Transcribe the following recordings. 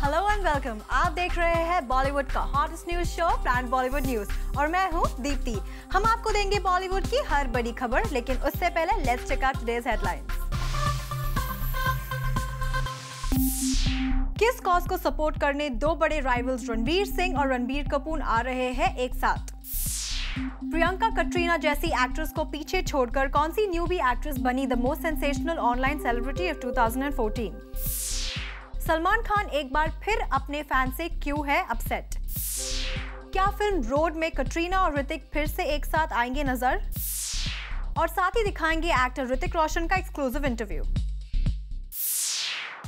Hello and welcome. आप देख रहे हैं बॉलीवुड का hottest news show plan Bollywood news और मैं हूं दीप्ति। हम आपको देंगे बॉलीवुड की हर बड़ी खबर, लेकिन उससे पहले let's check out today's headlines. किस कॉज को सपोर्ट करने दो बड़े राइवल्स रणवीर सिंह और रणबीर कपूर आ रहे हैं एक साथ। प्रियंका कटरीना जैसी एक्ट्रेस को पीछे छोड़कर कौन सी न्यूबी एक्ट्रेस बनी the most sensational online celebrity of 2014। Salman Khan एक बार फिर अपने फैन से क्यों है अपसेट। क्या फिल्म रोड में कटरीना और ऋतिक फिर से एक साथ आएंगे नजर, और साथ ही दिखाएंगे एक्टर ऋतिक रोशन का exclusive interview.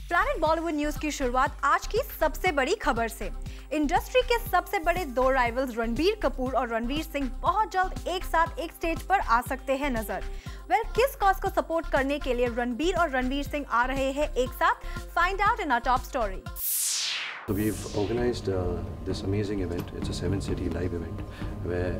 Planet Bollywood news की शुरुआत आज की सबसे बड़ी खबर से। इंडस्ट्री के सबसे बड़े दो राइवल्स रणबीर कपूर और रणवीर सिंह बहुत जल्द एक साथ एक स्टेज पर आ सकते हैं नजर। किस कॉज को सपोर्ट करने के लिए रणबीर और रणवीर सिंह आ रहे हैं एक साथ? Find out in our top story. So we've organized this amazing event. It's a 7-city live event where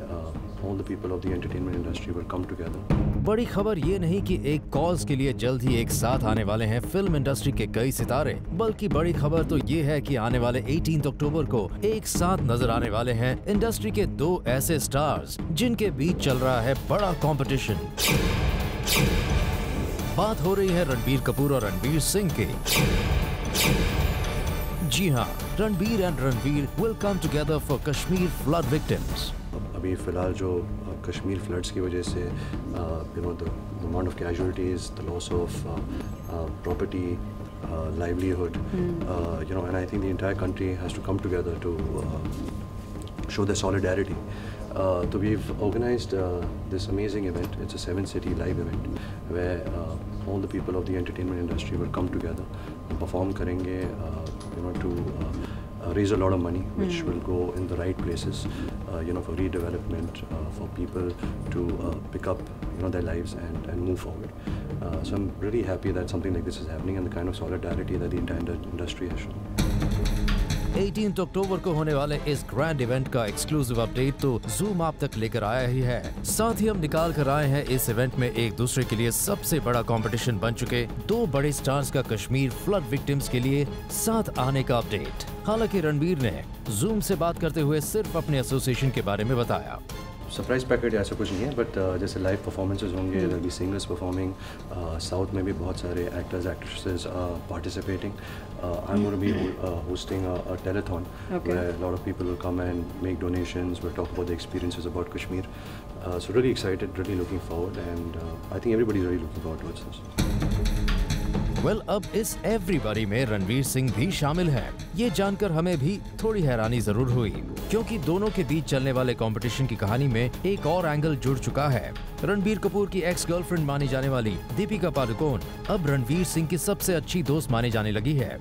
all the people of the entertainment industry will come together. बड़ी खबर ये नहीं कि एक कॉज के लिए जल्द ही एक साथ आने वाले हैं फिल्म इंडस्ट्री के कई सितारे, बल्कि बड़ी खबर तो ये है कि आने वाले 18 अक्टूबर को एक साथ नजर आने वाले हैं इंडस्ट्री के दो ऐसे स्टार्स जिनके बीच चल रहा है बड़ा कंपटीशन। बात हो रही है रणबीर कपूर और रणवीर सिंह की। जी हाँ, Ranbir and Ranveer will come together for Kashmir flood victims. अभी फिलहाल जो कश्मीर फ्लड्स की वजह से the amount of casualties, the loss of property, livelihood, and I think the entire country has to come together to show their solidarity. So we've organized this amazing event. It's a 7-city live event where all the people of the entertainment industry will come together and perform karenge, to raise a lot of money, which will go in the right places, for redevelopment, for people to pick up, their lives and move forward. So I'm really happy that something like this is happening and the kind of solidarity that the entire industry has shown. 18 अक्टूबर को होने वाले इस grand event का exclusive update तो zoom आप तक लेकर आया ही है। साथ ही हम निकाल कर आए हैं इस इवेंट में एक दूसरे के लिए सबसे बड़ा कंपटीशन बन चुके दो बड़े स्टार्स का कश्मीर फ्लड विक्टिम्स के लिए साथ आने का अपडेट। हालांकि रणबीर ने जूम से बात करते हुए सिर्फ अपने एसोसिएशन के बारे में बताया। सरप्राइज पैकेज ऐसा कुछ नहीं है, बट जैसे लाइव परफॉर्मेंसेज होंगे, there be singers performing, south में भी बहुत सारे actors actresses participating. I am going to be hosting a telethon where a lot of people will come and make donations. We'll talk about the experiences about Kashmir. So really excited, really looking forward, and I think everybody's really looking forward towards this. अब इस everybody में रणवीर सिंह भी शामिल हैं। ये जानकर हमें भी थोड़ी हैरानी जरूर हुई, क्योंकि दोनों के बीच चलने वाले कंपटीशन की कहानी में एक और एंगल जुड़ चुका है। रणबीर कपूर की एक्स गर्लफ्रेंड मानी जाने वाली दीपिका पादुकोण अब रणवीर सिंह की सबसे अच्छी दोस्त मानी जाने लगी है।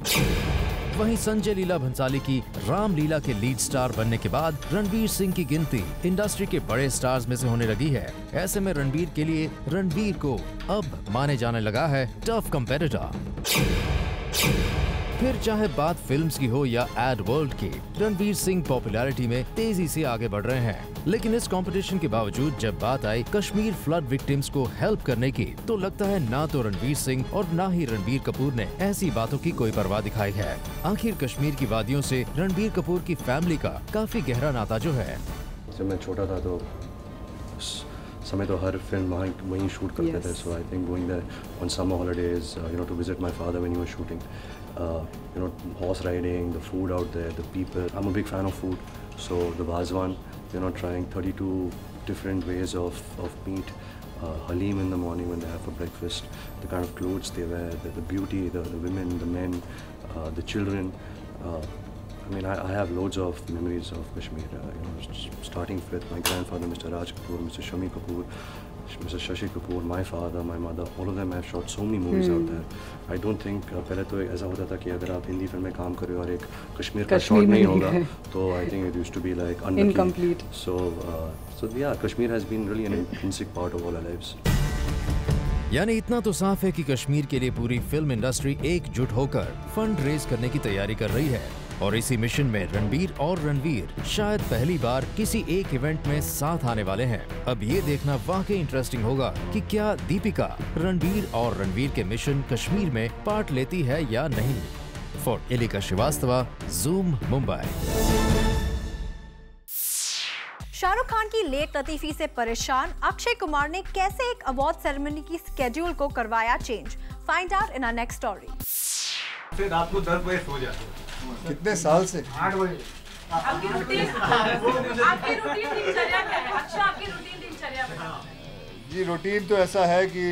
वहीं संजय लीला भंसाली की रामलीला के लीड स्टार बनने के बाद रणवीर सिंह की गिनती इंडस्ट्री के बड़े स्टार्स में से होने लगी है। ऐसे में रणबीर के लिए रणवीर को अब माने जाने लगा है टफ कंपेटिटर। फिर चाहे बात फिल्म्स की हो या एड वर्ल्ड की, रणवीर सिंह पॉपुलैरिटी में तेजी से आगे बढ़ रहे हैं। लेकिन इस कंपटीशन के बावजूद जब बात आई कश्मीर फ्लड विक्टिम्स को हेल्प करने की, तो लगता है ना तो रणवीर सिंह और ना ही रणबीर कपूर ने ऐसी बातों की कोई परवाह दिखाई है। आखिर कश्मीर की वादियों से रणबीर कपूर की फैमिली का काफी गहरा नाता जो है। जब मैं छोटा था तो समय तो हर फिल्म वहीं शूट करते थे। So I think going there on summer holidays, to visit my father when he was shooting, horse riding, the food out there, the people. I'm a big fan of food, so the Vazwan, trying 32 different ways of meat, halim in the morning when they have for breakfast, the kind of clothes they wear, the beauty, the women, the men, the children. I have loads of memories of Kashmir, starting with my grandfather, Mr. Raj Kapoor, Mr. Shami Kapoor, Mr. Shashi Kapoor, my father, my mother, all of them have shot so many movies out there. I don't think पहले तो ऐसा होता था कि अगर आप Hindi film में काम कर रहे हो और एक कश्मीर का शॉट नहीं होगा तो I think it used to be like incomplete. So yeah, Kashmir has been really an intrinsic part of all our lives. यानी इतना तो साफ है कि कश्मीर के लिए पूरी फिल्म इंडस्ट्री एकजुट होकर फंड रेज करने की तैयारी कर रही है, और इसी मिशन में रणबीर और रणवीर शायद पहली बार किसी एक इवेंट में साथ आने वाले हैं। अब ये देखना वाकई इंटरेस्टिंग होगा कि क्या दीपिका रणबीर और रणवीर के मिशन कश्मीर में पार्ट लेती है या नहीं। For Elika Srivastava, Zoom, Mumbai. Shahrukh Khan की लेट लतीफी से परेशान अक्षय कुमार ने कैसे एक अवार्ड सेरेमनी की स्केड्यूल को करवाया change? Find out in our next story. फिर रात को 10 बजे सो जाते हैं। कितने साल से? 8 बजे। आपकी रूटीन दिनचर्या क्या है? अक्षय, आपकी रूटीन दिनचर्या बताओ। जी, रूटीन तो ऐसा है कि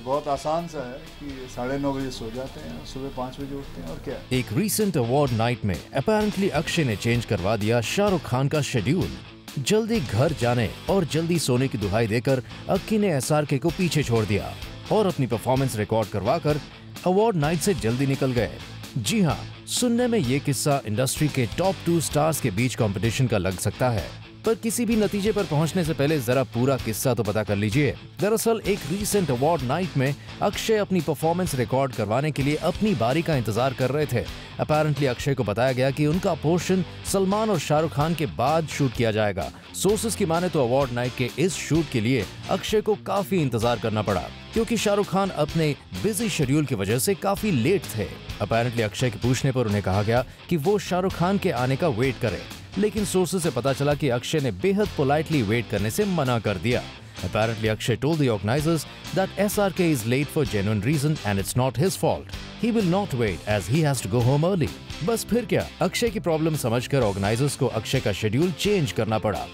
बहुत आसान सा है कि 9:30 बजे सो जाते हैं, सुबह 5 बजे उठते हैं, और क्या। एक रीसेंट अवार्ड नाइट में अपेरेंटली अक्षय ने चेंज करवा दिया शाहरुख खान का शेड्यूल। जल्दी घर जाने और जल्दी सोने की दुहाई देकर अक्की ने SRK को पीछे छोड़ दिया और अपनी परफॉर्मेंस रिकॉर्ड करवाकर अवार्ड नाइट से जल्दी निकल गए। जी हाँ, सुनने में ये किस्सा इंडस्ट्री के टॉप 2 स्टार्स के बीच कंपटीशन का लग सकता है, पर किसी भी नतीजे पर पहुंचने से पहले जरा पूरा किस्सा तो पता कर लीजिए। दरअसल एक रीसेंट अवार्ड नाइट में अक्षय अपनी परफॉर्मेंस रिकॉर्ड करवाने के लिए अपनी बारी का इंतजार कर रहे थे। अपेरेंटली अक्षय को बताया गया कि उनका पोर्शन सलमान और शाहरुख खान के बाद शूट किया जाएगा। सोर्सेज की माने तो अवार्ड नाइट के इस शूट के लिए अक्षय को काफी इंतजार करना पड़ा, क्योंकि शाहरुख खान अपने बिजी शेड्यूल की वजह से काफी लेट थे। अपेरेंटली अक्षय के पूछने पर उन्हें कहा गया कि वो शाहरुख खान के आने का वेट करें, लेकिन सोर्सेज से पता चला कि अक्षय ने बेहद पोलाइटली वेट करने से मना कर दिया। Apparently, Akshay told the organizers that SRK is late for genuine reason and it's not his fault. He will not wait as he has to go home early. बस फिर क्या, अक्षय की प्रॉब्लम समझकर ऑर्गेनाइजर्स को अक्षय का शेड्यूल चेंज करना पड़ा।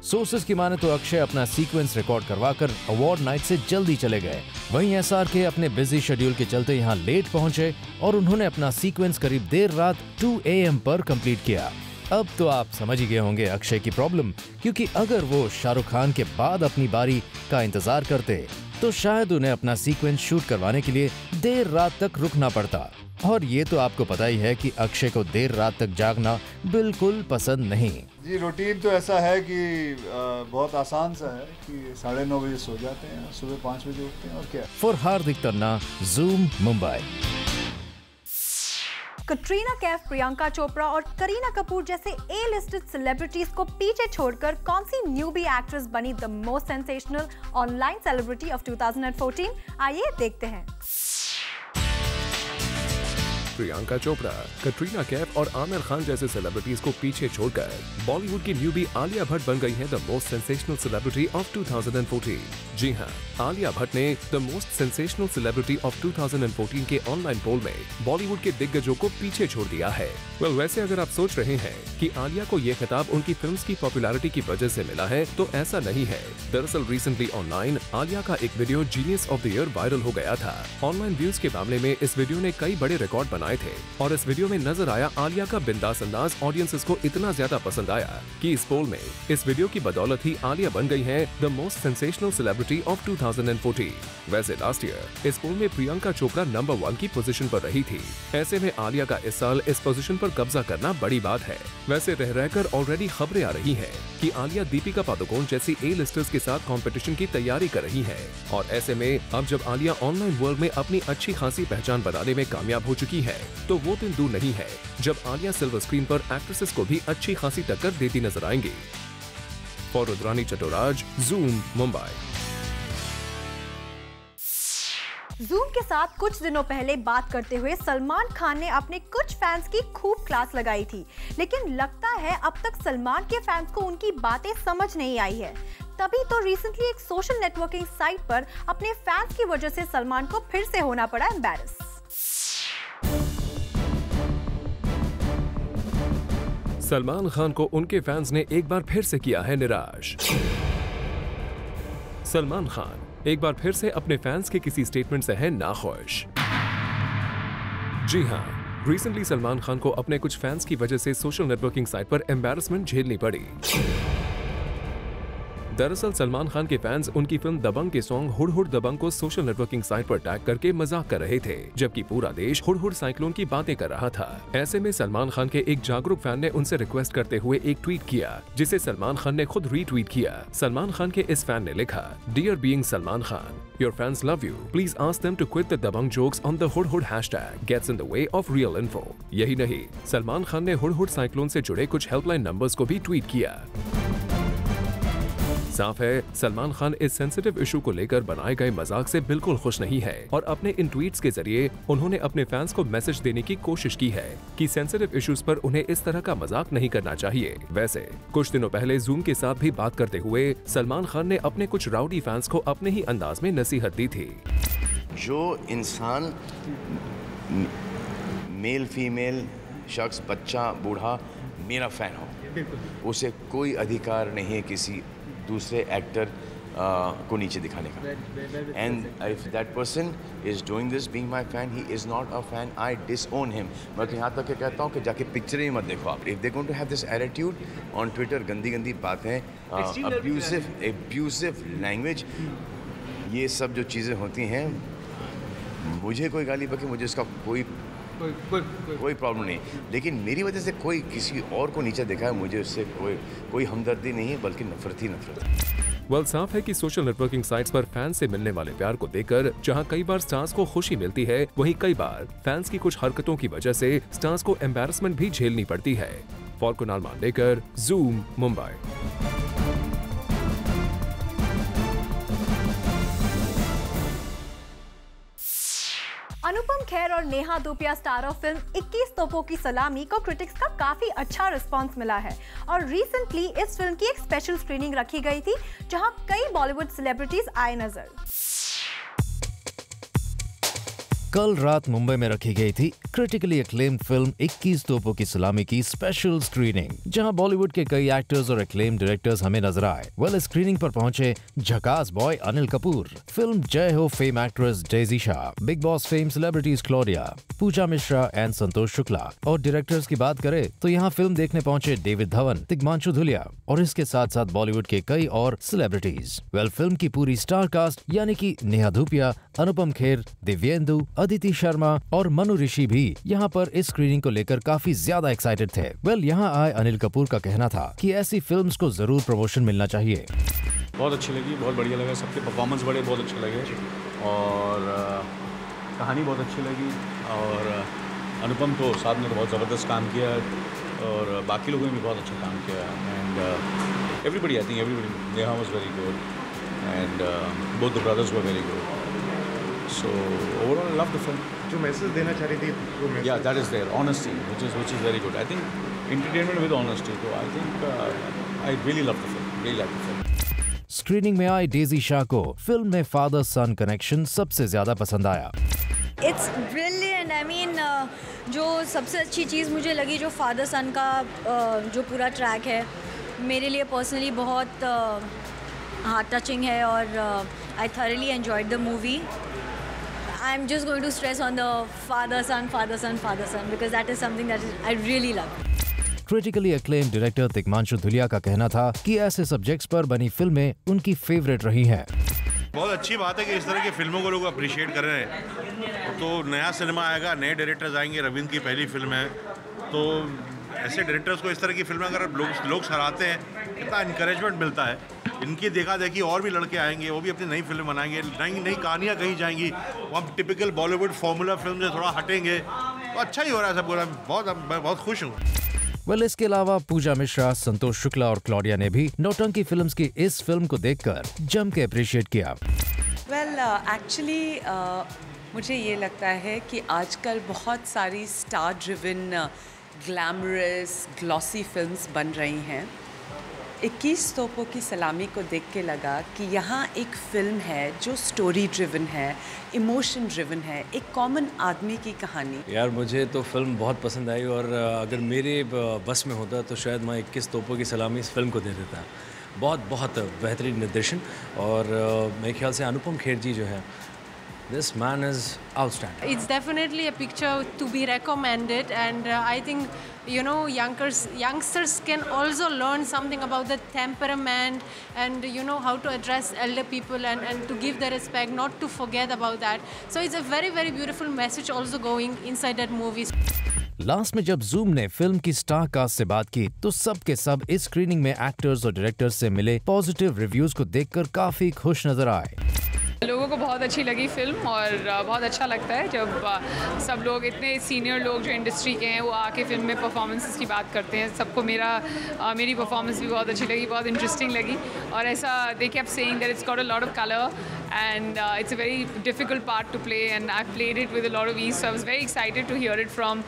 Sources की माने तो अक्षय अपना सीक्वेंस रिकॉर्ड करवाकर अवार्ड नाइट से जल्दी चले गए। वहीं SRK अपने बिजी शेड्यूल के चलते यहाँ लेट पहुंचे और उन्होंने अपना सीक्वेंस करीब देर रात 2 AM पर कंप्लीट किया। अब तो आप समझ ही गए होंगे अक्षय की प्रॉब्लम, क्योंकि अगर वो शाहरुख खान के बाद अपनी बारी का इंतजार करते तो शायद उन्हें अपना सीक्वेंस शूट करवाने के लिए देर रात तक रुकना पड़ता। और ये तो आपको पता ही है कि अक्षय को देर रात तक जागना बिल्कुल पसंद नहीं। जी, रूटीन तो ऐसा है कि बहुत आसान सा है कि 9:30 बजे सो जाते हैं, सुबह 5 बजे उठते हैं, और क्या। For Hardik Tanna, Zoom, Mumbai. Katrina Kaif, Priyanka Chopra और करीना कपूर जैसे A-लिस्टेड सेलिब्रिटीज को पीछे छोड़कर कौन सी न्यूबी एक्ट्रेस बनी the most sensational online celebrity of 2014? आइए देखते हैं। प्रियंका चोपड़ा, कटरीना कैफ और आमिर खान जैसे सेलिब्रिटीज को पीछे छोड़कर बॉलीवुड की न्यूबी आलिया भट्ट बन गई है the most sensational celebrity of 2014। जी हां, आलिया भट्ट ने the most sensational celebrity of 2014 के ऑनलाइन पोल में बॉलीवुड के दिग्गजों को पीछे छोड़ दिया है। वैसे अगर आप सोच रहे हैं कि आलिया को ये खिताब उनकी फिल्म्स की पॉपुलैरिटी की वजह से मिला है, तो ऐसा नहीं है। दरअसल रिसेंटली ऑनलाइन आलिया का एक video genius of the year viral हो गया था। ऑनलाइन व्यूज के मामले में इस वीडियो ने कई बड़े रिकॉर्ड बनाए थे और इस वीडियो में नजर आया आलिया का बिंदास अंदाज ऑडियंसेस को इतना ज्यादा पसंद आया कि इस पोल में इस वीडियो की बदौलत ही आलिया बन गई है the most sensational celebrity of 2014। वैसे लास्ट ईयर इस पोल में प्रियंका चोपड़ा नंबर 1 की पोजीशन पर रही थी। ऐसे में आलिया का इस साल इस पोजीशन पर कब्जा करना बड़ी बात है। वैसे रह रहकर ऑलरेडी खबरें आ रही हैं कि आलिया दीपिका पादुकोण जैसी A-लिस्टर्स के साथ कंपटीशन की तैयारी कर रही है। और ऐसे में अब जब आलिया ऑनलाइन वर्ल्ड में अपनी अच्छी खासी पहचान बनाने में कामयाब हो चुकी है, तो वो दिन दूर नहीं है जब आलिया सिल्वर स्क्रीन पर एक्ट्रेसेस को भी अच्छी खासी टक्कर देती नजर आएंगी। For Rudrani Chattoraj, Zoom, Mumbai. Zoom के साथ कुछ दिनों पहले बात करते हुए सलमान खान ने अपने कुछ फैंस की खूब क्लास लगाई थी, लेकिन लगता है अब तक सलमान के फैंस को उनकी बातें समझ नहीं आई है। तभी तो रिसेंटली एक सोशल नेटवर्किंग साइट पर अपने फैंस की वजह से सलमान को फिर से होना पड़ा एम्बैरस। सलमान खान को उनके फैंस ने एक बार फिर से किया है निराश। सलमान खान एक बार फिर से अपने फैंस के किसी स्टेटमेंट से है नाखुश। जी हां, रिसेंटली सलमान खान को अपने कुछ फैंस की वजह से सोशल नेटवर्किंग साइट पर एम्बैरसमेंट झेलनी पड़ी। दरअसल सलमान खान के फैंस उनकी फिल्म दबंग के सॉन्ग हुड हुड दबंग को सोशल नेटवर्किंग साइट पर टैग करके मजाक कर रहे थे, जबकि पूरा देश हुड हुड साइक्लोन की बातें कर रहा था। ऐसे में सलमान खान के एक जागरूक फैन ने उनसे रिक्वेस्ट करते हुए एक ट्वीट किया, जिसे सलमान खान ने खुद रीट्वीट किया। सलमान खान के इस फैन ने लिखा, dear being Salman Khan, your fans love you, please ask them to quit the Dabangg jokes on the hood hood hashtag gets in the way of real info. यही नहीं, सलमान खान ने हुड हुड साइक्लोन से जुड़े कुछ हेल्पलाइन नंबर्स को भी ट्वीट किया। साफ है सलमान खान इस सेंसिटिव इशू को लेकर बनाए गए मजाक से बिल्कुल खुश नहीं है और अपने इन ट्वीट्स के जरिए उन्होंने अपने फैंस को मैसेज देने की कोशिश की है कि सेंसिटिव इश्यूज पर उन्हें इस तरह का मजाक नहीं करना चाहिए। वैसे कुछ दिनों पहले जूम के साथ भी बात करते हुए सलमान खान ने अपने कुछ राउडी फैंस को अपने ही अंदाज में नसीहत दी थी। जो इंसान मेल फीमेल शख्स बच्चा बूढ़ा मेरा फ़ैन हो, उसे कोई अधिकार नहीं है किसी दूसरे एक्टर को नीचे दिखाने का। And if that person is doing this being my fan, he is not a fan, I disown him. मैं तो यहाँ तक के कहता हूँ कि जाके पिक्चर ही मत देखो आप। If they going to have this attitude on Twitter, गंदी गंदी बातें, अब्यूसिव लैंग्वेज, ये सब जो चीज़ें होती हैं, मुझे कोई गाली बके, मुझे इसका कोई प्रॉब्लम नहीं, लेकिन मेरी वजह से कोई किसी और को नीचे देखा है, मुझे उससे कोई हमदर्दी नहीं है, बल्कि नफरत ही नफरत है। वेल, साफ है कि सोशल नेटवर्किंग साइट्स पर फैंस से मिलने वाले प्यार को देखकर जहां कई बार स्टार्स को खुशी मिलती है, वहीं कई बार फैंस की कुछ हरकतों की वजह से स्टार्स को एम्बैरसमेंट भी झेलनी पड़ती है। For Kunal Mandekar, Zoom, Mumbai. अनुपम खेर और Neha Dhupia star of film 21 तोपों की सलामी को क्रिटिक्स का काफी अच्छा रिस्पांस मिला है और रिसेंटली इस फिल्म की एक स्पेशल स्क्रीनिंग रखी गई थी जहां कई बॉलीवुड सेलिब्रिटीज आए नजर। कल रात मुंबई में रखी गई थी क्रिटिकली एक्लेम्ड फिल्म 21 तोपों की सलामी की स्पेशल स्क्रीनिंग, जहां बॉलीवुड के कई एक्टर्स और एक्लेम्ड डायरेक्टर्स हमें नजर आए। वेल, स्क्रीनिंग पर पहुंचे झकास boy Anil Kapoor, film Jai Ho fame actress Daisy Shah, Bigg Boss fame celebrities Claudia, Puja Mishra and Santosh Shukla, और डायरेक्टर्स की बात करें तो यहाँ फिल्म देखने पहुंचे डेविड धवन, तिग्मांशु धुलिया और इसके साथ साथ बॉलीवुड के कई और सेलिब्रिटीज। वेल, फिल्म की पूरी स्टार कास्ट यानी कि नेहा धूपिया, अनुपम खेर, दिव्येंदु, अदिति शर्मा और मनु ऋषि भी यहाँ पर इस स्क्रीनिंग को लेकर काफी ज्यादा एक्साइटेड थे। वेल, यहाँ आए अनिल कपूर का कहना था कि ऐसी फिल्म्स को जरूर प्रमोशन मिलना चाहिए। बहुत अच्छी लगी, बहुत बढ़िया लगा, सबके परफॉर्मेंस बड़े बहुत अच्छे लगे और कहानी बहुत अच्छी लगी और अनुपम तो साथ में तो बहुत ज़बरदस्त काम किया और बाकी लोगों ने भी बहुत अच्छा काम किया and everybody, I think everybody, Neha was very good and both the brothers were very good. So overall, I love the film. जो मैसेज देना चाह रही थी वो message, yeah, that is there, honesty, which is very good. I think entertainment with honesty. So I think I really love the film. Really like the film. Screening में आई Daisy Shah को film में father सन connection सबसे ज्यादा पसंद आया। It's brilliant. I mean, जो सबसे अच्छी चीज़ मुझे लगी जो फादर सन का जो पूरा ट्रैक है, मेरे लिए पर्सनली बहुत हार्ट टचिंग है और I thoroughly enjoyed the movie. I'm just going to stress on the father son because that is something that I really love. Critically acclaimed director Tigmanshu Dhulia का कहना था कि ऐसे सब्जेक्ट्स पर बनी फिल्में उनकी फेवरेट रही हैं। बहुत अच्छी बात है कि इस तरह की फिल्मों को लोग अप्रिशिएट कर रहे हैं। तो नया सिनेमा आएगा, नए डायरेक्टर्स आएंगे, रविंद्र की पहली फिल्म है, तो ऐसे डायरेक्टर्स को इस तरह की फिल्में अगर लोग सराहते हैं, कितना इनकरेजमेंट मिलता है। इनकी देखा देखी और भी लड़के आएंगे, वो भी अपनी नई फिल्म बनाएंगे, नई कहानियाँ कहीं जाएंगी, वो हम टिपिकल बॉलीवुड फॉर्मूला फिल्म से थोड़ा हटेंगे, तो अच्छा ही हो रहा है सब कुछ। मैं बहुत खुश हूँ। वेल, इसके अलावा पूजा मिश्रा, संतोष शुक्ला और क्लॉडिया ने भी नौटंकी फिल्म्स की इस फिल्म को देखकर जम के अप्रिशिएट किया। वेल, एक्चुअली मुझे ये लगता है कि आजकल बहुत सारी star driven glamorous glossy films बन रही हैं। 21 तोपों की सलामी को देख के लगा कि यहाँ एक फ़िल्म है जो स्टोरी ड्रिवन है, इमोशन ड्रिवन है, एक कॉमन आदमी की कहानी। यार, मुझे तो फिल्म बहुत पसंद आई और अगर मेरे बस में होता तो शायद मैं 21 तोपों की सलामी इस फिल्म को दे देता। बहुत बेहतरीन निर्देशन और मेरे ख्याल से अनुपम खेर जी जो है, this man is outstanding. It's definitely a picture to be recommended and I think, you know, youngsters can also learn something about the temperament and, you know, how to address elder people and to give the respect, not to forget about that. So it's a very, very beautiful message also going inside that movie. Last में जब zoom ने film की star cast से बात की तो सब के सब इस स्क्रीनिंग में एक्टर्स और डायरेक्टर्स से मिले पॉजिटिव रिव्यूज को देखकर काफी खुश नजर आए। लोगों लोगों को बहुत अच्छी लगी फिल्म और बहुत अच्छा लगता है जब सब लोग, इतने सीनियर लोग जो इंडस्ट्री के हैं, वो आके फिल्म में परफॉर्मेंसेस की बात करते हैं। सबको मेरी परफॉर्मेंस भी बहुत अच्छी लगी, बहुत इंटरेस्टिंग लगी और ऐसा they kept saying that it's got a lot of colour and it's a very difficult part to play and I've played it with a lot of ease, so I was very excited to hear it from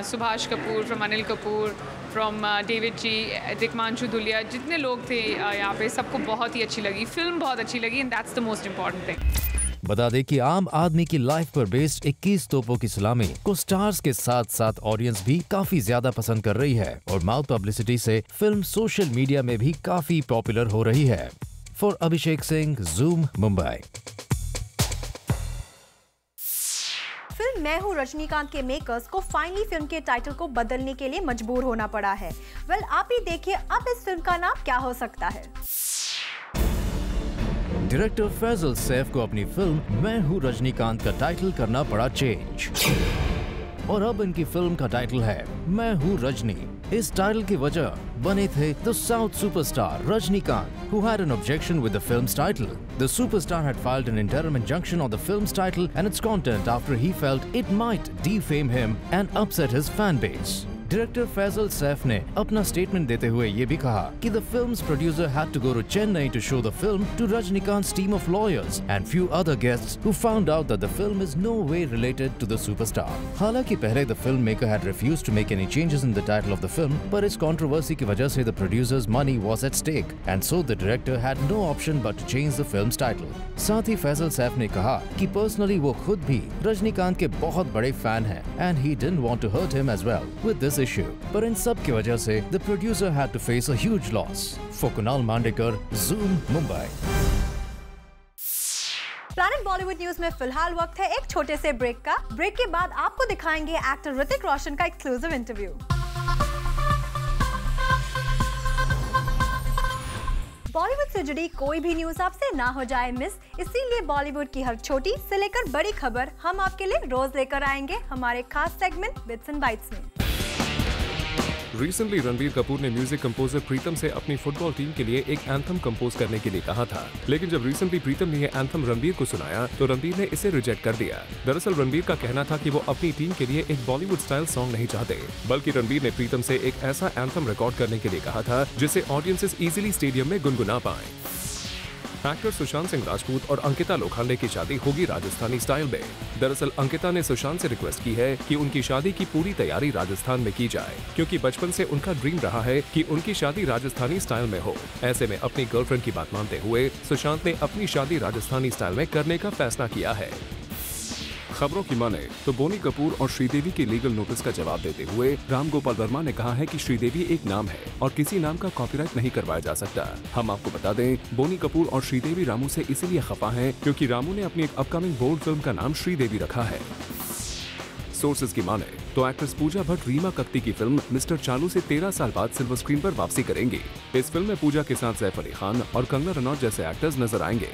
Subhash Kapoor, from Anil Kapoor, from David G, Dikmanshu Dhulia, जितने लोग थे यहाँ पे, सबको बहुत ही अच्छी लगी film, बहुत अच्छी लगी and that's the most important thing. बता दें कि आम आदमी की लाइफ पर बेस्ड 21 तोपों की सलामी को स्टार्स के साथ साथ ऑडियंस भी काफी ज्यादा पसंद कर रही है और माउथ पब्लिसिटी से फिल्म सोशल मीडिया में भी काफी पॉपुलर हो रही है। For Abhishek Singh, Zoom, Mumbai. Film मैं हूं रजनीकांत के मेकर्स को फाइनली फिल्म के टाइटल को बदलने के लिए मजबूर होना पड़ा है। वेल, आप ही देखिए अब इस फिल्म का नाम क्या हो सकता है। डायरेक्टर फैजल सैफ को अपनी फिल्म मैं हूं रजनीकांत का टाइटल करना पड़ा चेंज और अब इनकी फिल्म का टाइटल है मैं हूं रजनी। इस टाइटल की वजह बने थे the south superstar Rajnikant, who had an objection with the film's title. The superstar had filed an interim injunction on the film's title and its content after he felt it might defame him and upset his fan base. Director Faisal Saif ने अपना statement देते हुए ये भी कहा कि the film's producer had to go to Chennai to show the film to Rajnikant's team of lawyers and few other guests who found out that the film is no way related to the superstar. हालांकि पहले the filmmaker had refused to make any changes in the title of the film, पर इस controversy की वजह से the producer's money was at stake and so the director had no option but to change the film's title. साथ ही फैजल सैफ ने कहा कि personally वो खुद भी रजनीकांत के बहुत बड़े फैन हैं and he didn't want to hurt him as well with this issue. पर इन सब की वजह से the producer had to face a huge loss. For Kunal Mandekar, Zoom, Mumbai. Planet Bollywood news में फिलहाल वक्त है एक छोटे से ब्रेक का। ब्रेक के बाद आपको दिखाएंगे एक्टर ऋतिक रोशन का एक्सक्लूसिव इंटरव्यू। बॉलीवुड से जुड़ी कोई भी न्यूज आपसे ना हो जाए मिस, इसीलिए बॉलीवुड की हर छोटी से लेकर बड़ी खबर हम आपके लिए रोज लेकर आएंगे हमारे खास सेगमेंट बिट्स एंड बाइट्स में। रिसेंटली रणबीर कपूर ने म्यूजिक कंपोजर प्रीतम से अपनी फुटबॉल टीम के लिए एक एंथम कंपोज करने के लिए कहा था, लेकिन जब रिसेंटली प्रीतम ने यह एंथम रणबीर को सुनाया तो रणबीर ने इसे रिजेक्ट कर दिया। दरअसल रणबीर का कहना था कि वो अपनी टीम के लिए एक बॉलीवुड स्टाइल सॉन्ग नहीं चाहते, बल्कि रणबीर ने प्रीतम से एक ऐसा एंथम रिकॉर्ड करने के लिए कहा था जिसे ऑडियंसेस इजीली स्टेडियम में गुनगुना पाएं। एक्टर सुशांत सिंह राजपूत और अंकिता लोखंडे की शादी होगी राजस्थानी स्टाइल में। दरअसल अंकिता ने सुशांत से रिक्वेस्ट की है कि उनकी शादी की पूरी तैयारी राजस्थान में की जाए, क्योंकि बचपन से उनका ड्रीम रहा है कि उनकी शादी राजस्थानी स्टाइल में हो। ऐसे में अपनी गर्लफ्रेंड की बात मानते हुए सुशांत ने अपनी शादी राजस्थानी स्टाइल में करने का फैसला किया है। खबरों की माने तो बोनी कपूर और श्रीदेवी के लीगल नोटिस का जवाब देते हुए राम गोपाल वर्मा ने कहा है कि श्रीदेवी एक नाम है और किसी नाम का कॉपीराइट नहीं करवाया जा सकता। हम आपको बता दें, बोनी कपूर और श्रीदेवी रामू से इसीलिए खफा हैं क्योंकि रामू ने अपनी एक अपकमिंग बोल्ड फिल्म का नाम श्रीदेवी रखा है। सोर्सेज की माने तो एक्ट्रेस पूजा भट्ट रीमा कक्ति की फिल्म मिस्टर चालू से 13 साल बाद सिल्वर स्क्रीन पर वापसी करेंगी। इस फिल्म में पूजा के साथ सैफ अली खान और कंगना रनौत जैसे एक्टर्स नजर आएंगे।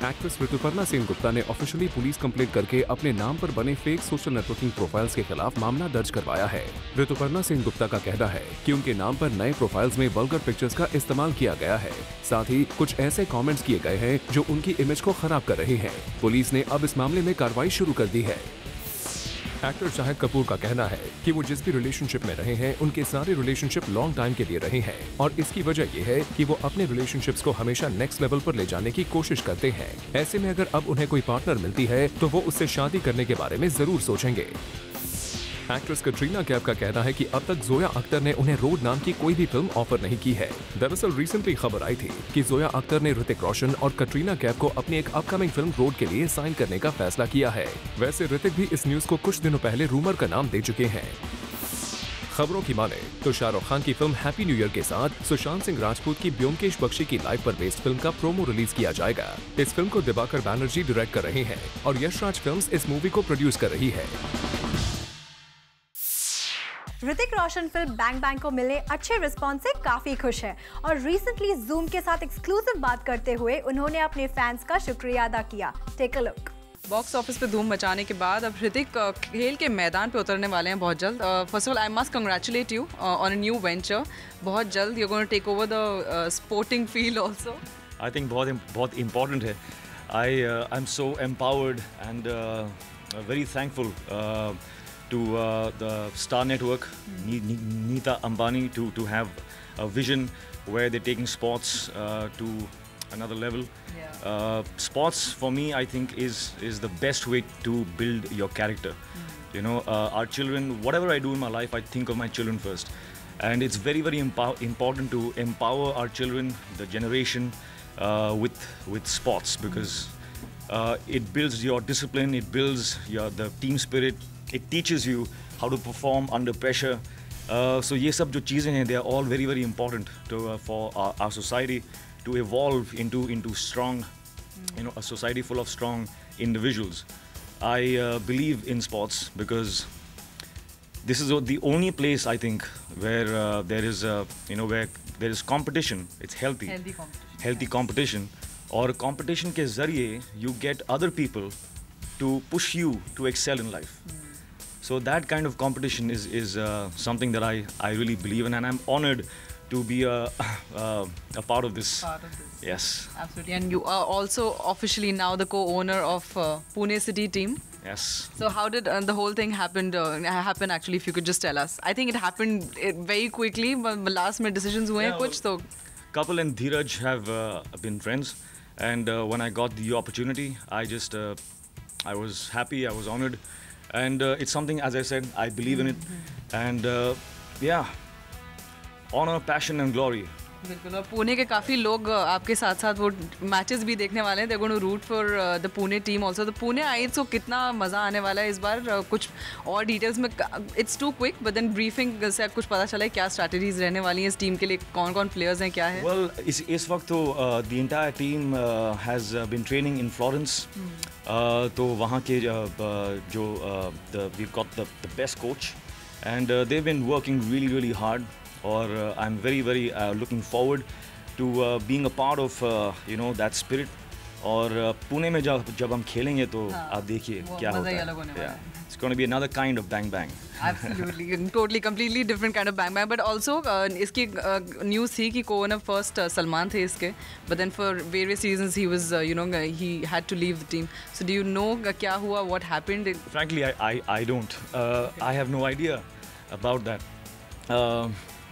एक्ट्रेस ऋतुपर्णा सेन गुप्ता ने ऑफिशियली पुलिस कंप्लेंट करके अपने नाम पर बने फेक सोशल नेटवर्किंग प्रोफाइल्स के खिलाफ मामला दर्ज करवाया है। ऋतुपर्णा सेन गुप्ता का कहना है कि उनके नाम पर नए प्रोफाइल्स में वल्गर पिक्चर्स का इस्तेमाल किया गया है। साथ ही कुछ ऐसे कमेंट्स किए गए हैं जो उनकी इमेज को खराब कर रहे हैं। पुलिस ने अब इस मामले में कार्रवाई शुरू कर दी है। एक्टर शाहिद कपूर का कहना है कि वो जिस भी रिलेशनशिप में रहे हैं उनके सारे रिलेशनशिप लॉन्ग टाइम के लिए रहे हैं और इसकी वजह ये है कि वो अपने रिलेशनशिप्स को हमेशा नेक्स्ट लेवल पर ले जाने की कोशिश करते हैं। ऐसे में अगर अब उन्हें कोई पार्टनर मिलती है तो वो उससे शादी करने के बारे में जरूर सोचेंगे। एक्ट्रेस कटरीना कैफ का कहना है कि अब तक जोया अख्तर ने उन्हें रोड नाम की कोई भी फिल्म ऑफर नहीं की है। दरअसल रिसेंटली खबर आई थी कि जोया अख्तर ने ऋतिक रोशन और कटरीना कैफ को अपनी एक अपकमिंग फिल्म रोड के लिए साइन करने का फैसला किया है। वैसे ऋतिक भी इस न्यूज को कुछ दिनों पहले रूमर का नाम दे चुके हैं। खबरों की माने तो शाहरुख खान की फिल्म हैप्पी न्यू ईयर के साथ सुशांत सिंह राजपूत की ब्योमकेश बख्शी की लाइफ पर बेस्ड फिल्म का प्रोमो रिलीज किया जाएगा। इस फिल्म को दिवाकर बैनर्जी डायरेक्ट कर रहे हैं और यशराज फिल्म्स इस मूवी को प्रोड्यूस कर रही है। Hrithik Roshan film bang bang को मिले अच्छे रिस्पॉन्स से काफी खुश है और रिसेंटली जूम के साथ एक्सक्लूसिव बात करते हुए उन्होंने अपने फैंस का शुक्रिया अदा किया। Take a look. Box office पे धूम मचाने के बाद अब ऋतिक खेल के मैदान पे उतरने वाले हैं बहुत जल्द। First of all I must congratulate you on a new venture. बहुत जल्द you are going to take over the sporting field also. I think बहुत इम्पोर्टेंट है I'm so empowered and very thankful to the Star Network, Neeta Ambani, to have a vision where they're taking sports to another level. Sports for me, I think, is the best way to build your character. You know, our children, whatever I do in my life, I think of my children first. And it's very, very important to empower our children, the generation, with sports, because it builds your discipline, it builds the team spirit, it teaches you how to perform under pressure. So ये सब जो चीज़ें हैं, they are all very, very important for our society to evolve into strong, you know, a society full of strong individuals. I believe in sports because this is the only place, I think, where there is you know, where there is competition. It's healthy competition. और competition के ज़रिए you get other people to push you to excel in life. So that kind of competition is something that I really believe in, and I'm honored to be a part of this. Yes. Absolutely. And you are also officially now the co-owner of Pune City team. Yes. So how did the whole thing happen actually, if you could just tell us? I think it happened very quickly, but last minute decisions हुए हैं कुछ तो. Kapil and Dheeraj have been friends, and when I got the opportunity, I was happy, I was honored. And it's something, as I said, I believe in it. And yeah, honor, passion and glory. बिल्कुल. और पुणे के काफ़ी लोग आपके साथ साथ वो matches भी देखने वाले हैं. They're going to root for the Pune team also. तो पुणे आई तो कितना मज़ा आने वाला है इस बार. कुछ और डिटेल्स में, it's too quick, but then briefing से कुछ पता चला है क्या स्ट्रैटेजीज रहने वाली हैं इस टीम के लिए, कौन-कौन प्लेयर्स हैं, क्या है? Well, इस वक्त तो the entire team has been training in Florence. तो वहाँ के जो we've got the best coach, and they've been working really, really hard. Or I'm very, very looking forward to being a part of you know, that spirit. और पुणे में जब हम खेलेंगे तो आप देखिए क्या होता है. It's going to be another kind of bang bang. Absolutely, totally, completely different kind of bang bang. But also इसकी news थी कि co-owner first सलमान थे इसके, but then for various reasons he was you know, he had to leave the team. So do you know क्या हुआ, what happened? Frankly, I don't. I have no idea about that.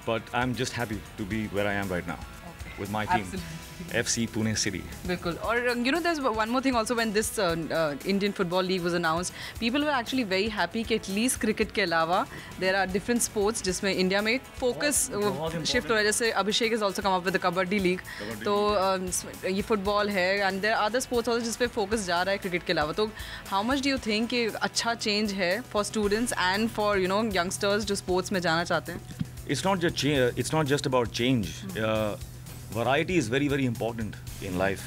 But I'm just happy to be where I am right now with my team. Absolutely. FC Pune City. बिल्कुल. और you know, there's one more thing also. When this Indian Football League was announced, people were actually very happy कि at least cricket के अलावा there are different sports जिसमें India में focus shift हो रहा है. जैसे अभिषेक has also come up with the Kabaddi League. तो ये football है, and there are other sports also जिस पे focus जा रहा है cricket के अलावा. तो how much do you think कि अच्छा change है for students and for, you know, youngsters जो sports में जाना चाहते हैं? It's not just about change. Variety is very, very important in life.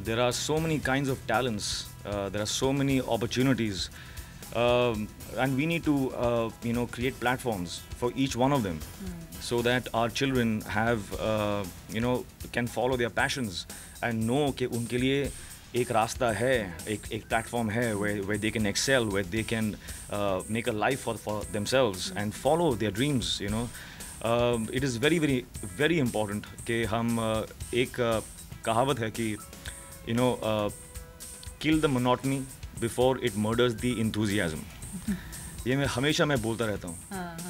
There are so many kinds of talents. There are so many opportunities, and we need to you know, create platforms for each one of them, so that our children have you know, can follow their passions and know कि उनके लिए एक रास्ता है, एक platform है where they can excel, where they can make a life for themselves and follow their dreams, you know. It is very, very, very important कि हम एक कहावत है कि you know, kill the monotony before it murders the enthusiasm. ये मैं हमेशा बोलता रहता हूँ.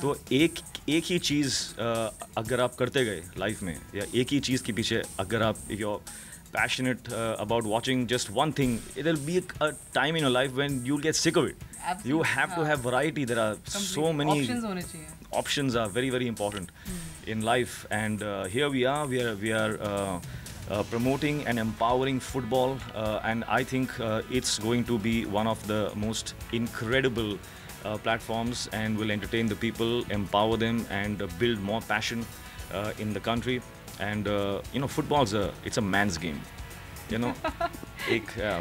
तो एक ही चीज़ अगर आप करते गए लाइफ में, या एक ही चीज़ के पीछे अगर आप you're passionate about watching just one thing, it'll be a time in your life when you'll get sick of it. Absolutely. You have to have variety. There are so many options are very, very important in life, and here we are promoting and empowering football, and I think it's going to be one of the most incredible platforms, and will entertain the people, empower them, and build more passion in the country. And you know, football's it's a man's game, you know.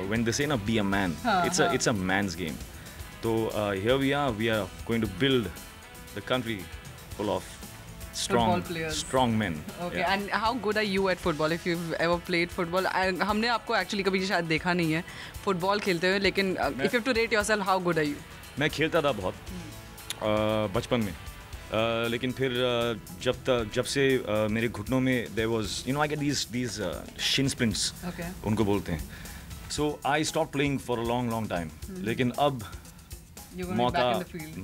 When they say na, be a man, it's a man's game. So here we are going to build the country full of strong men. Okay. Yeah. And how good are you at football? If you've ever played football, हमने आपको actually कभी शायद देखा नहीं है football खेलते हुए, लेकिन if you have to rate yourself, how good are you? मैं खेलता था बहुत बचपन में, लेकिन फिर जब से मेरे घुटनों में there was, you know, I get these shin splints, उनको बोलते हैं. So I stopped playing for a long time. लेकिन अब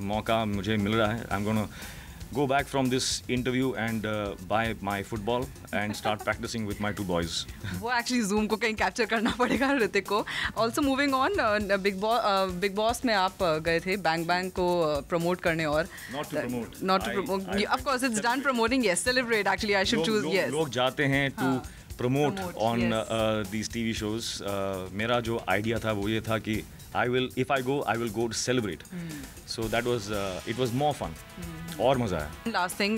मौका मुझे मिल रहा है. I'm gonna go back from this interview and buy my football and start practicing with my 2 boys. वो actually Zoom को कहीं कैप्चर करना पड़ेगा ऋतिक को. Also moving on, Big Boss में आप गए थे Bang Bang को प्रमोट करने और not to promote. Of course it's done promoting. Yes, celebrate actually. I should choose. Yes. लोग जाते हैं to promote on these TV shows. मेरा जो idea था वो ये था कि if I go to celebrate. So that was it was more fun. और मजा आया. Last thing,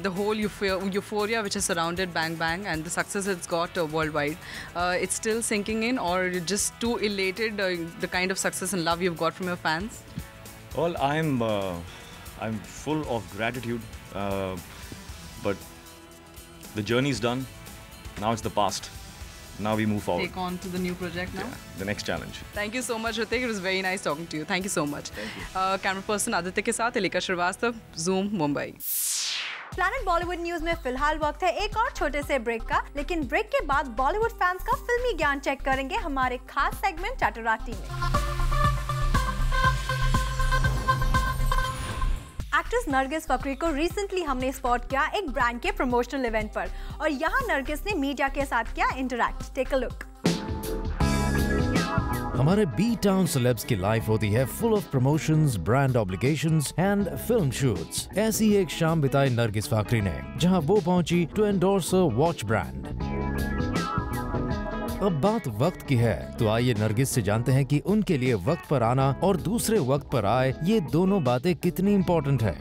the whole euphoria which has surrounded Bang Bang and the success it's got worldwide, it's still sinking in, or you're just too elated the kind of success and love you've got from your fans? Well, I'm full of gratitude, but the journey's done. Now it's the past. Now we move forward. Take on to the new project now. Yeah, the next challenge. Thank you so much, Hrithik. It was very nice talking to you. Thank you so much. Thank you. Camera person Aditya के साथ Ilika Srivastava, Zoom, Mumbai. Planet Bollywood news में फिलहाल वक्त है एक और छोटे से ब्रेक का, लेकिन ब्रेक के बाद बॉलीवुड फैंस का फिल्मी ज्ञान चेक करेंगे हमारे खास सेगमेंट चैटराती में. एक्ट्रेस नरगिस फकरी को रिसेंटली हमने स्पॉट किया एक ब्रांड के प्रमोशनल इवेंट पर, और यहाँ नरगिस ने मीडिया के साथ किया इंटरैक्ट. Take a look. हमारे बी टाउन सेलेब्स की लाइफ होती है full of promotions, brand obligations and film shoots. ऐसी एक शाम बिताई नरगिस फाकरी ने जहां वो पहुंची to endorse a watch brand. अब बात वक्त की है, तो आइए नरगिस से जानते हैं कि उनके लिए वक्त पर आना और दूसरे वक्त पर आए, ये दोनों बातें कितनी इम्पोर्टेंट है.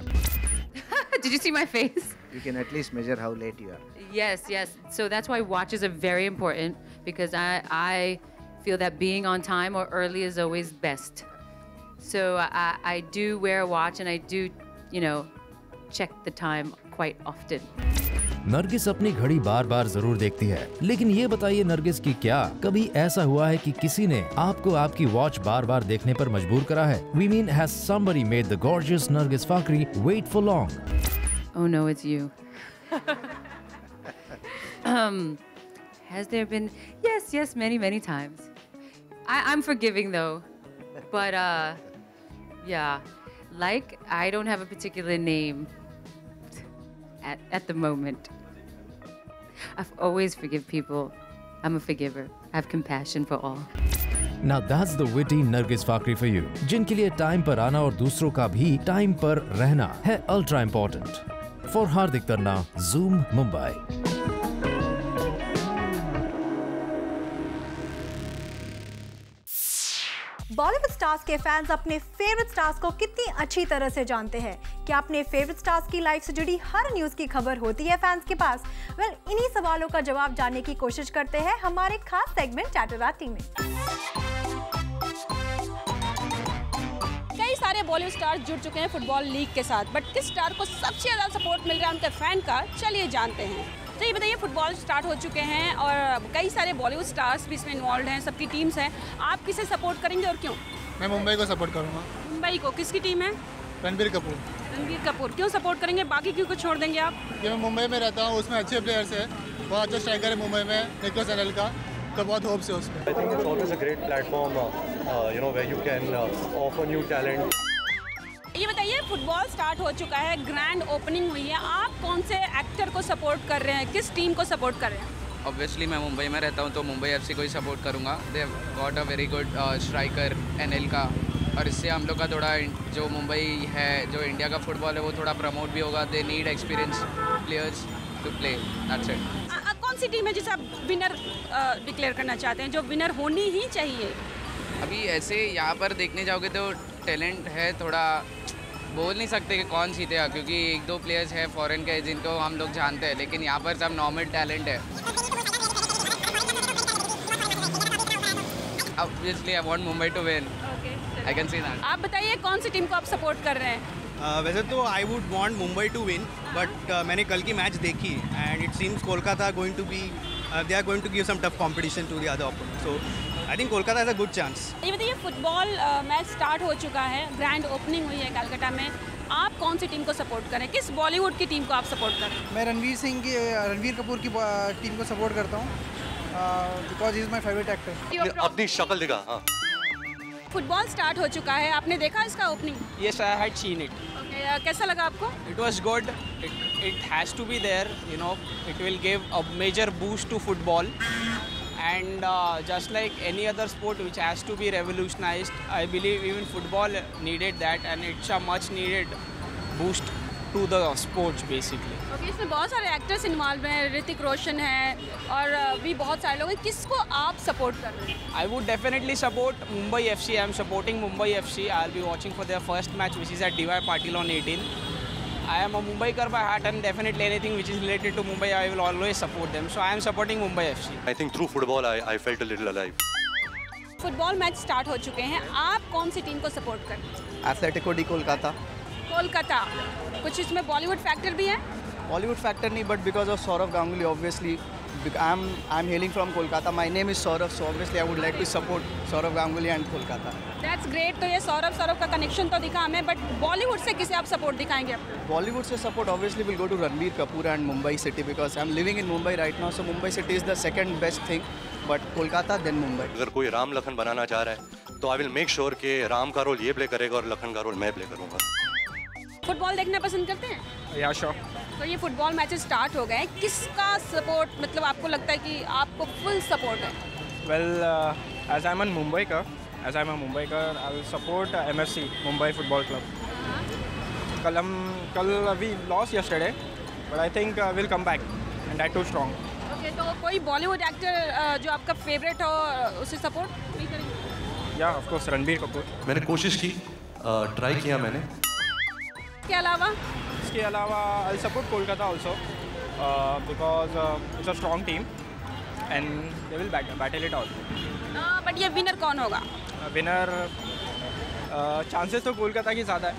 Did you see my face? You can at least measure how late you are. Yes. So that's why watches are very important, because I feel that being on time or early is always best. So I do wear a watch and I do, check the time quite often. Nargis अपनी घड़ी बार बार जरूर देखती है, लेकिन ये बताइए नरगिस की क्या कभी ऐसा हुआ है कि किसी ने आपको आपकी वॉच बार बार देखने पर मजबूर करा है? We mean, has somebody made the gorgeous Nargis Fakhri wait for long? Oh no, it's you. Has there been? Yes, many times. I'm forgiving though, but yeah, like I don't have a particular name at the moment. I've always forgive people. I'm a forgiver. I have compassion for all. Now that's the witty Nargis Fakhri for you, जिनके लिए time पर आना और दूसरों का भी time पर रहना है ultra important. For Hardik Tarna, Zoom, Mumbai. Bollywood stars के फैंस अपने फेवरेट स्टार्स को कितनी अच्छी तरह से जानते हैं. क्या अपने फेवरेट स्टार्स की लाइफ से जुड़ी हर न्यूज की खबर होती है फैंस के पास? वेल, इन्हीं सवालों का जवाब जानने की कोशिश करते हैं हमारे खास सेगमेंट चैटराती में. कई सारे बॉलीवुड स्टार्स जुड़ चुके हैं फुटबॉल लीग के साथ, बट किस स्टार को सबसे ज़्यादा सपोर्ट मिल रहा है उनके फैन का, चलिए जानते हैं. तो ये बताइए, फुटबॉल स्टार्ट हो चुके हैं और कई सारे बॉलीवुड स्टार्स भी इसमें इन्वॉल्व हैं, सबकी टीम्स हैं. आप किसे सपोर्ट करेंगे और क्यों? मैं मुंबई को सपोर्ट करूँगा. मुंबई को? किसकी टीम है? रणबीर कपूर. रणबीर कपूर क्यों सपोर्ट करेंगे, बाकी क्यों को छोड़ देंगे आप? मैं मुंबई में रहता हूँ, उसमें अच्छे प्लेयर्स हैं, बहुत अच्छा स्ट्राइकर है मुंबई में, निकोलस एनेल्का, तो बहुत होप्स है उस पर. I think it's always a great platform, where you can offer new talent. ये बताइए, फुटबॉल स्टार्ट हो चुका है, ग्रैंड ओपनिंग हुई है, आप कौन से एक्टर को सपोर्ट कर रहे हैं, किस टीम को सपोर्ट कर रहे हैं? ऑब्वियसली मैं मुंबई में रहता हूँ तो मुंबई एफसी को ही सपोर्ट करूँगा. They have got a very good striker Anelka, और इससे हम लोग का थोड़ा जो मुंबई है, जो इंडिया का फुटबॉल है, वो थोड़ा प्रमोट भी होगा. They need experience players to play. That's it. कौन सी टीम है जिसे आप विनर डिक्लेयर करना चाहते हैं, जो विनर होनी ही चाहिए? अभी ऐसे यहाँ पर देखने जाओगे तो टैलेंट है, थोड़ा बोल नहीं सकते कि कौन जीतेगा, क्योंकि एक दो प्लेयर्स हैं फॉरेन के जिनको हम लोग जानते हैं, लेकिन यहाँ पर सब नॉर्मल टैलेंट है. Obviously, I want Mumbai to win. I can see that. आप बताइए, कौन सी टीम को आप सपोर्ट कर रहे हैं? वैसे तो I would want Mumbai to win, but मैंने कल की मैच देखी and it seems Kolkata going to be they are going to give some tough competition to the other opponent, so I think Kolkata has a good chance. ये बताइए, football match start हो चुका है, grand opening हुई है कलकत्ता में, आप कौन सी टीम को सपोर्ट करें, किस बॉलीवुड की टीम को आप सपोर्ट करें? मैं रणवीर कपूर की टीम को सपोर्ट करता हूँ. Because he is my favorite actor. अपनी शक्ल दिखा। हाँ। फुटबॉल स्टार्ट हो चुका है, आपने देखा इसका opening? Yes, I had seen it. कैसा लगा आपको? It was good. It has to be there. You know, it will give a major boost to football. And just like any other sport which has to be revolutionized, I believe even football needed that, and it's a much needed boost to the sports basically. Okay, इसमें बहुत सारे actors involve हैं, ऋतिक रोशन है और भी बहुत सारे लोग हैं। किसको आप सपोर्ट कर रहे हैं? I would definitely support Mumbai FC. I am supporting Mumbai FC. I'll be watching for their first match, which is at DY Patil on 18. I am a Mumbaikar by heart, and definitely anything which is related to Mumbai, I will always support them. So I am supporting Mumbai FC. I think through football, I felt a little alive. Football match start हो चुके हैं, आप कौन सी team को support करते हैं? Atletico de Kolkata. Kolkata. कुछ इसमें बॉलीवुड फैक्टर भी है? बॉलीवुड फैक्टर नहीं, but because of Sourav Ganguly obviously. I'm hailing from Kolkata. My name is Saurav, so obviously I would like to support Saurav Ganguly and Kolkata. That's great. तो ये सौरव का कनेक्शन तो दिखा हमें, बट बॉलीवुड से किसे आप सपोर्ट दिखाएंगे? बॉलीवुड से support obviously will go to Ranbir Kapoor and Mumbai City because I'm living in Mumbai right now. So Mumbai City is the second best thing, but Kolkata then Mumbai. अगर कोई राम लखन बनाना चाह रहा है, तो I will make sure कि राम का role ये play करेगा और लखन का रोल मैं प्ले करूँगा। फुटबॉल देखना पसंद करते हैं? Yeah, sure. तो ये फुटबॉल मैचेस स्टार्ट हो गए, किसका सपोर्ट मतलब आपको लगता है कि आपको फुल सपोर्ट है? Well, as I'm a Mumbaikar, I will support MFC, Mumbai Football Club. कल we lost yesterday, but I think we'll come back, and that too strong. Okay, तो कोई बॉलीवुड एक्टर जो आपका फेवरेट हो उसे सपोर्ट नहीं करेंगे? Yeah, of course, Ranbir Kapoor. मैंने कोशिश की, ट्राई किया मैंने। इसके अलावा I'll support Kolkata also because it's a strong team and they will battle it out. But ये विनर कौन होगा? विनर चांसेस तो कोलकाता की ज़्यादा है,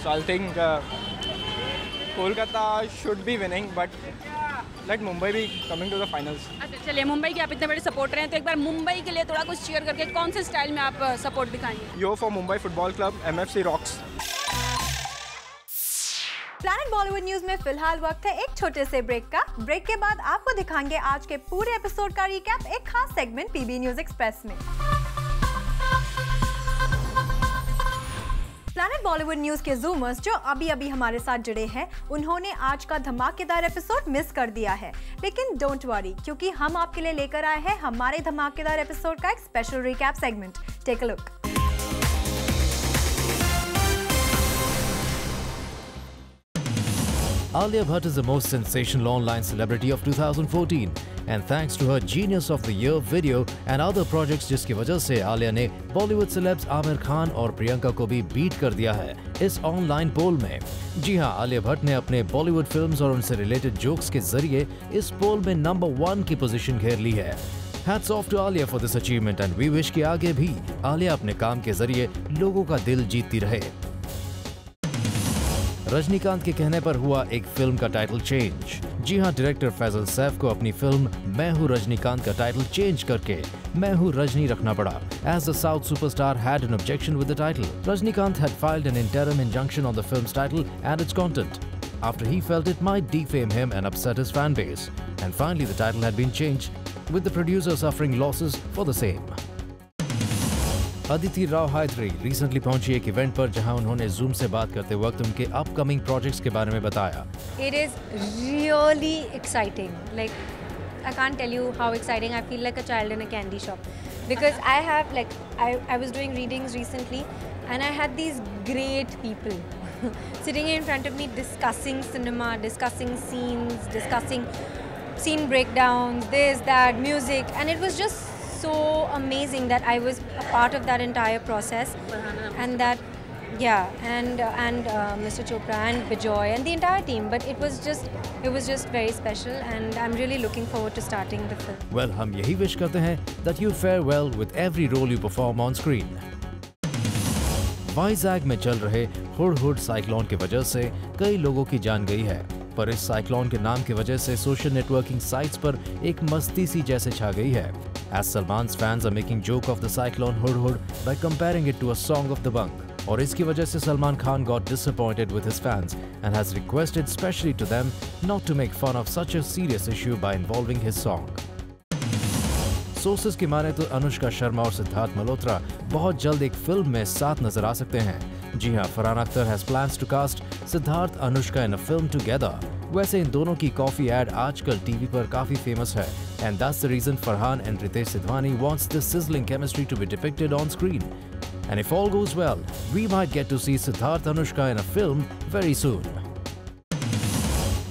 so I think Kolkata should be winning, but let Mumbai be coming to the finals. अच्छा चलिए, मुंबई के आप इतने बड़े सपोर्टर हैं, तो एक बार मुंबई के लिए थोड़ा कुछ शेयर करके कौन से स्टाइल में आप सपोर्ट दिखाएंगे? Yo for Mumbai Football Club, MFC rocks. Planet Bollywood news में फिलहाल वक्त है एक छोटे से ब्रेक का। ब्रेक के बाद आपको दिखाएंगे आज के पूरे एपिसोड का रिकैप एक खास सेगमेंट पीबी न्यूज एक्सप्रेस में। प्लैनेट बॉलीवुड न्यूज के जूमर्स जो अभी हमारे साथ जुड़े हैं, उन्होंने आज का धमाकेदार एपिसोड मिस कर दिया है, लेकिन डोंट वरी, क्योंकि हम आपके लिए लेकर आए हैं हमारे धमाकेदार एपिसोड का एक special recap segment. Take a look. Alia Bhatt is the most sensational online celebrity of 2014, and thanks to her Genius of the Year video and other projects, जिसकी वजह से आलिया ने बॉलीवुड सेलेब्स आमिर खान और प्रियंका को भी बीट कर दिया है इस ऑनलाइन पोल में। जी हां, आलिया भट्ट ने अपने बॉलीवुड फिल्म्स और उनसे रिलेटेड जोक्स के जरिए इस पोल में नंबर 1 की पोजीशन घेर ली है। Hats off to Alia for this achievement, and we wish कि आगे भी आलिया अपने काम के जरिए लोगों का दिल जीतती रहे। रजनीकांत के कहने पर हुआ एक फिल्म का टाइटल चेंज। जी हां, डायरेक्टर फैजल सैफ को अपनी फिल्म मैं हूं रजनीकांत का टाइटल चेंज करके मैं हूं रजनी रखना पड़ा, as the South superstar had an objection with the title. Rajnikant had filed an interim injunction on the film's title and its content after he felt it might defame him and upset his fan base. And finally the title had been changed, with the producer suffering losses for the same. Aditi Rao Hydari recently पहुंची एक event पर, जहां उन्होंने zoom से बात करते वक्त उनके अपकमिंग प्रोजेक्ट्स के बारे में बताया। It is really exciting. Like I can't tell you how exciting. I feel like a child in a candy shop because I have I was doing readings recently and I had these great people sitting in front of me discussing cinema, discussing scenes, discussing scene breakdowns, this, that, music, and it was just so amazing that I was a part of that entire process, and that and Mr. Chopra and Bijoy and the entire team. But it was just very special, and I'm really looking forward to starting the film. Well, हम यही wish करते हैं that you fare well with every role you perform on screen. Vizag में चल रहे hood cyclone की वजह से कई लोगों की जान गई है, पर इस साइक्लोन के नाम की वजह से सोशल नेटवर्किंग साइट्स पर एक मस्ती सी जैसे छा गई है, as Salman's fans are making joke of the cyclone Hudhud by comparing it to a song of the bunk. और इसकी वजह से Salman Khan got disappointed with his fans and has requested specially to them not to make fun of such a serious issue by involving his song. Sources की माने तो अनुष्का शर्मा और सिद्धार्थ मल्होत्रा बहुत जल्द एक फिल्म में साथ नजर आ सकते हैं। जी हाँ, Farhan Akhtar has plans to cast Siddharth Anushka in a film together. वैसे इन दोनों की कॉफी एड आजकल टीवी पर काफी फेमस है, and that's the reason Farhan and Ritesh Sidhwani wants this sizzling chemistry to be depicted on screen. And if all goes well, we might get to see Siddharth Anushka in a film very soon.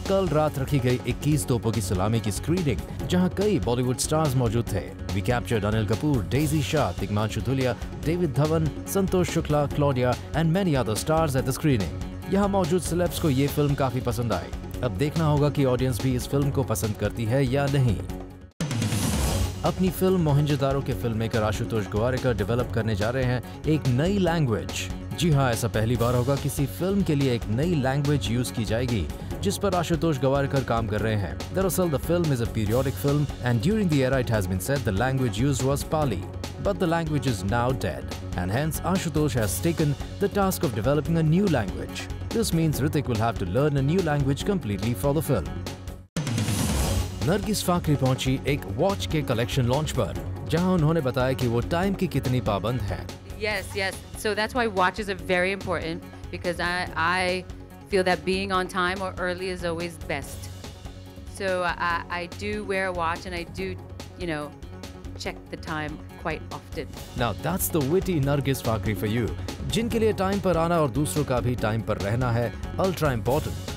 कल रात रखी गई 21 तोपों की सलामी की screening, जहां कई बॉलीवुड स्टार्स मौजूद थे। We captured Anil Kapoor, Daisy Shah, Tigmanshu Dhulia, David Dhawan, Santosh Shukla, Claudia and many other stars at the screening. यहाँ मौजूद सेलेब्स को ये फिल्म काफी पसंद आई। अब देखना होगा कि ऑडियंस भी इस फिल्म को पसंद करती है या नहीं। अपनी फिल्म मोहनजोदारो के film maker Ashutosh Gowariker develop करने जा रहे हैं एक नई लैंग्वेज। जी हाँ, ऐसा पहली बार होगा किसी फिल्म के लिए एक नई लैंग्वेज यूज की जाएगी, जिस पर आशुतोष गोवारिकर काम कर रहे हैं। दरअसल the film is a periodic film and during the era it has been said the language used was Pali, but the language is now dead, and hence Ashutosh has taken the task of developing a new language. This means Hrithik will have to learn a new language completely for the film. Nargis Fakhri पहुंची एक watch के collection launch पर, जहां उन्होंने बताया कि वो time की कितनी पाबंद हैं। Yes, yes. So that's why watches are very important, because I feel that being on time or early is always best. So I do wear a watch and I do, you know, check the time quite often. Now that's the witty Nargis Fakhri for you, जिनके लिए time पर आना और दूसरों का भी time पर रहना है अल्ट्रा इम्पोर्टेंट।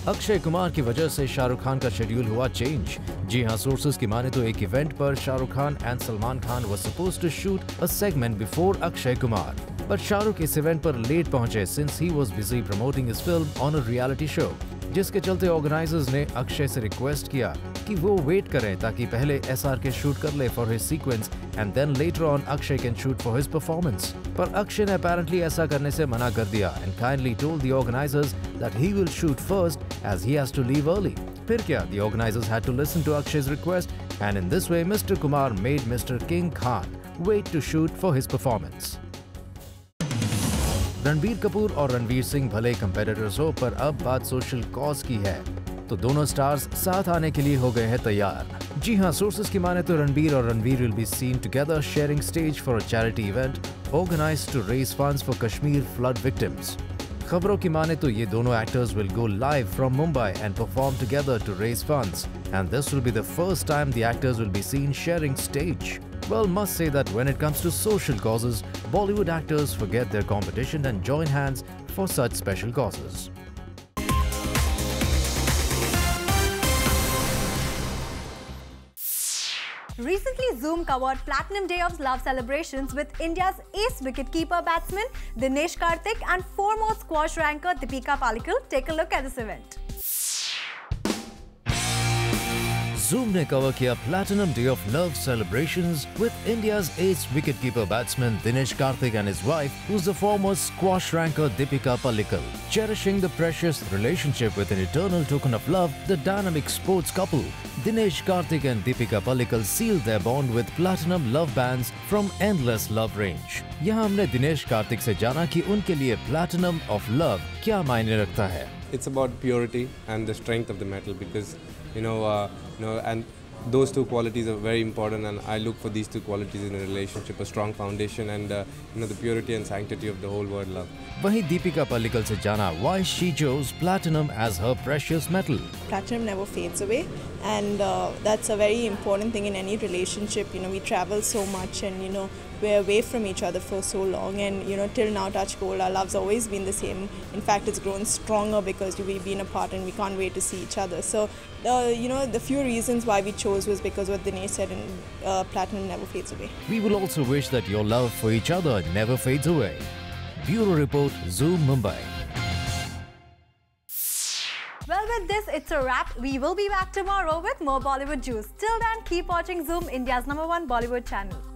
अक्षय कुमार की वजह से शाहरुख खान का शेड्यूल हुआ चेंज। जी हाँ, सोर्सेज की माने तो एक इवेंट पर Shahrukh Khan and Salman Khan were supposed to shoot a segment before Akshay Kumar, but Shahrukh इस इवेंट पर लेट पहुंचे since he was busy promoting his film on a reality show, जिसके चलते ऑर्गेनाइजर्स ने अक्षय से रिक्वेस्ट किया कि वो वेट करें ताकि पहले SRK शूट कर ले for his sequence and then later on Akshay can shoot for his performance. पर अक्षय ने अपेरेंटली ऐसा करने से मना कर दिया and kindly told the organisers that he will shoot first as he has to leave early. फिर क्या, the organisers had to listen to Akshay's request and in this way mister Kumar made mister King Khan wait to shoot for his performance. Ranbir Kapoor और रणवीर सिंह भले competitors हो, पर अब बात social cause की है, तो दोनों स्टार्स साथ आने के लिए हो गए हैं तैयार। जी हाँ, सोर्सेज की माने तो रणबीर और Ranveer will be seen together sharing stage for a charity event organised to raise funds for Kashmir flood victims. खबरों की माने तो ये दोनों actors will go live from Mumbai and perform together to raise funds, and this will be the first time the actors will be seen sharing stage. Well, must say that when it comes to social causes, Bollywood actors forget their competition and join hands for such special causes. Recently, Zoom covered Platinum Day of Love celebrations with India's ace wicketkeeper batsman Dinesh Karthik and foremost squash ranker Deepika Pallikal. Take a look at this event. Zoom ने cover किया Platinum Day of Love celebrations with India's ace wicketkeeper batsman Dinesh Karthik and his wife, who's the former squash ranker Deepika Pallikal. Cherishing the precious relationship with an eternal token of love, the dynamic sports couple Dinesh Karthik and Deepika Pallikal sealed their bond with platinum love bands from Endless Love Range. यहाँ हमने दिनेश कार्तिक से जाना कि उनके लिए Platinum of Love क्या मायने रखता है। It's about purity and the strength of the metal, because and those two qualities are very important, and I look for these two qualities in a relationship: a strong foundation and the purity and sanctity of the whole word love. वहीं दीपिका पल्लिकल से जाना why she chose platinum as her precious metal. Platinum never fades away, and that's a very important thing in any relationship. We travel so much, and we're away from each other for so long, and till now, touch gold, our love's always been the same. In fact, it's grown stronger because we've been apart and we can't wait to see each other. So the few reasons why we chose was because what Dinesh said, and platinum never fades away. We will also wish that your love for each other never fades away. Bureau Report, Zoom, Mumbai. Well, with this, it's a wrap. We will be back tomorrow with more Bollywood juice. Till then, keep watching Zoom, India's #1 Bollywood channel.